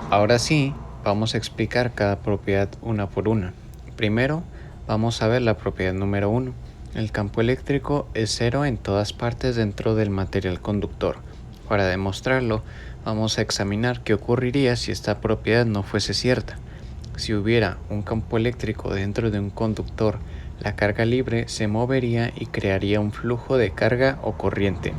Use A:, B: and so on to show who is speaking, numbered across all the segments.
A: Ahora sí, vamos a explicar cada propiedad una por una. Primero, vamos a ver la propiedad número 1. El campo eléctrico es cero en todas partes dentro del material conductor. Para demostrarlo, vamos a examinar qué ocurriría si esta propiedad no fuese cierta. Si hubiera un campo eléctrico dentro de un conductor, la carga libre se movería y crearía un flujo de carga o corriente.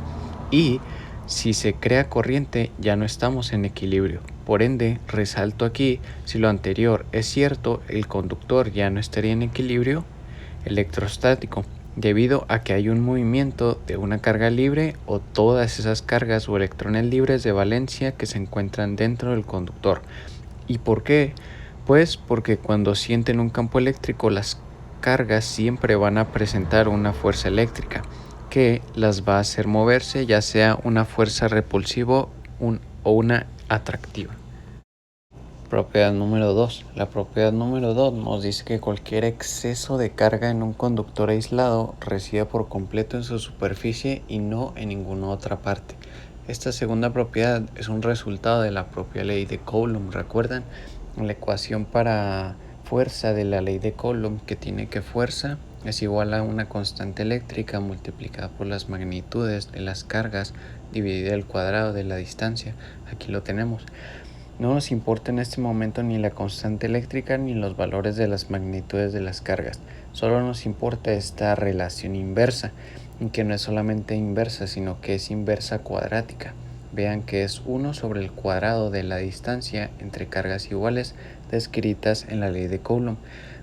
A: Y si se crea corriente, ya no estamos en equilibrio. Por ende, resalto aquí, si lo anterior es cierto, el conductor ya no estaría en equilibrio electrostático, debido a que hay un movimiento de una carga libre o todas esas cargas o electrones libres de valencia que se encuentran dentro del conductor. ¿Y por qué? Pues porque cuando sienten un campo eléctrico, las cargas siempre van a presentar una fuerza eléctrica que las va a hacer moverse, ya sea una fuerza repulsiva o una atractiva. Propiedad número 2. La propiedad número 2 nos dice que cualquier exceso de carga en un conductor aislado reside por completo en su superficie y no en ninguna otra parte. Esta segunda propiedad es un resultado de la propia ley de Coulomb. ¿Recuerdan? La ecuación para fuerza de la ley de Coulomb, que tiene que fuerza es igual a una constante eléctrica multiplicada por las magnitudes de las cargas dividida el cuadrado de la distancia. Aquí lo tenemos. No nos importa en este momento ni la constante eléctrica ni los valores de las magnitudes de las cargas. Solo nos importa esta relación inversa, que no es solamente inversa, sino que es inversa cuadrática. Vean que es 1 sobre el cuadrado de la distancia entre cargas iguales descritas en la ley de Coulomb.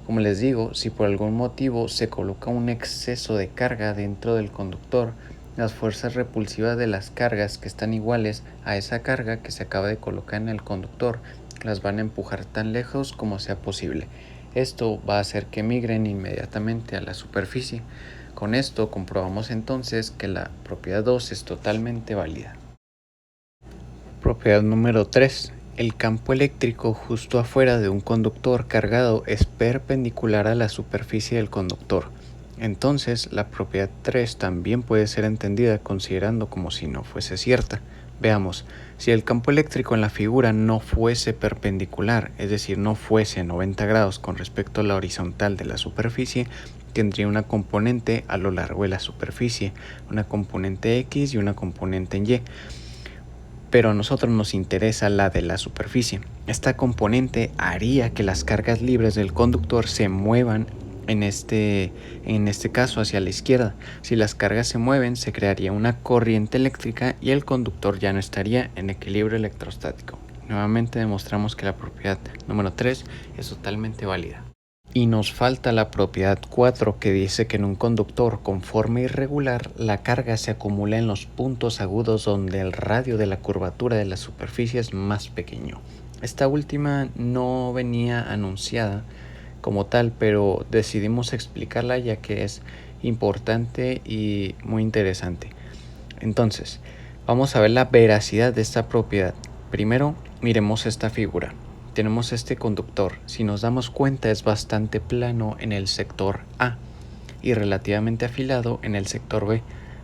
A: Como les digo, si por algún motivo se coloca un exceso de carga dentro del conductor, las fuerzas repulsivas de las cargas que están iguales a esa carga que se acaba de colocar en el conductor las van a empujar tan lejos como sea posible. Esto va a hacer que migren inmediatamente a la superficie. Con esto comprobamos entonces que la propiedad 2 es totalmente válida. Propiedad número 3. El campo eléctrico justo afuera de un conductor cargado es perpendicular a la superficie del conductor. Entonces, la propiedad 3 también puede ser entendida considerando como si no fuese cierta. Veamos, si el campo eléctrico en la figura no fuese perpendicular, es decir, no fuese 90 grados con respecto a la horizontal de la superficie, tendría una componente a lo largo de la superficie, una componente X y una componente en Y. Pero a nosotros nos interesa la de la superficie. Esta componente haría que las cargas libres del conductor se muevan en este caso hacia la izquierda. Si las cargas se mueven, se crearía una corriente eléctrica y el conductor ya no estaría en equilibrio electrostático. Nuevamente demostramos que la propiedad número 3 es totalmente válida. Y nos falta la propiedad 4, que dice que en un conductor con forma irregular la carga se acumula en los puntos agudos donde el radio de la curvatura de la superficie es más pequeño. Esta última no venía anunciada como tal, pero decidimos explicarla ya que es importante y muy interesante. Entonces, vamos a ver la veracidad de esta propiedad. Primero, miremos esta figura. Tenemos este conductor. Si nos damos cuenta, es bastante plano en el sector A y relativamente afilado en el sector B.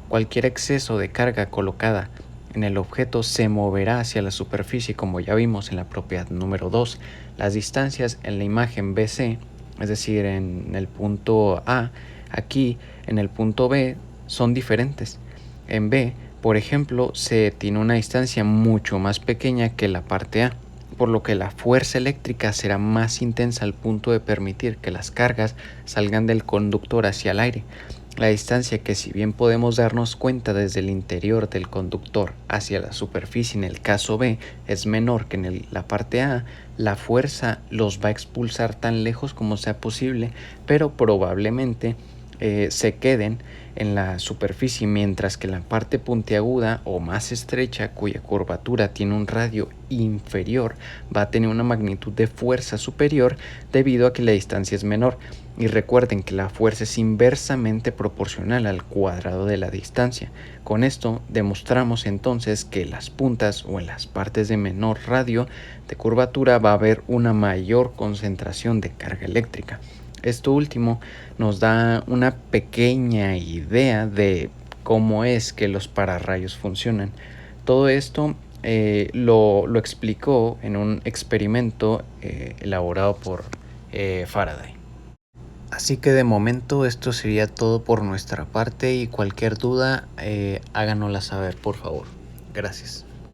A: Cualquier exceso de carga colocada en el objeto se moverá hacia la superficie, como ya vimos en la propiedad número 2. Las distancias en la imagen BC, es decir, en el punto A, aquí en el punto B, son diferentes. En B, por ejemplo, se tiene una distancia mucho más pequeña que la parte A, por lo que la fuerza eléctrica será más intensa al punto de permitir que las cargas salgan del conductor hacia el aire. La distancia que, si bien podemos darnos cuenta desde el interior del conductor hacia la superficie en el caso B es menor que en la parte A, la fuerza los va a expulsar tan lejos como sea posible, pero probablemente se queden en la superficie, mientras que la parte puntiaguda o más estrecha, cuya curvatura tiene un radio inferior, va a tener una magnitud de fuerza superior debido a que la distancia es menor. Y recuerden que la fuerza es inversamente proporcional al cuadrado de la distancia. Con esto demostramos entonces que en las puntas o en las partes de menor radio de curvatura va a haber una mayor concentración de carga eléctrica. Esto último nos da una pequeña idea de cómo es que los pararrayos funcionan. Todo esto lo explicó en un experimento elaborado por Faraday. Así que de momento esto sería todo por nuestra parte y cualquier duda háganosla saber por favor. Gracias.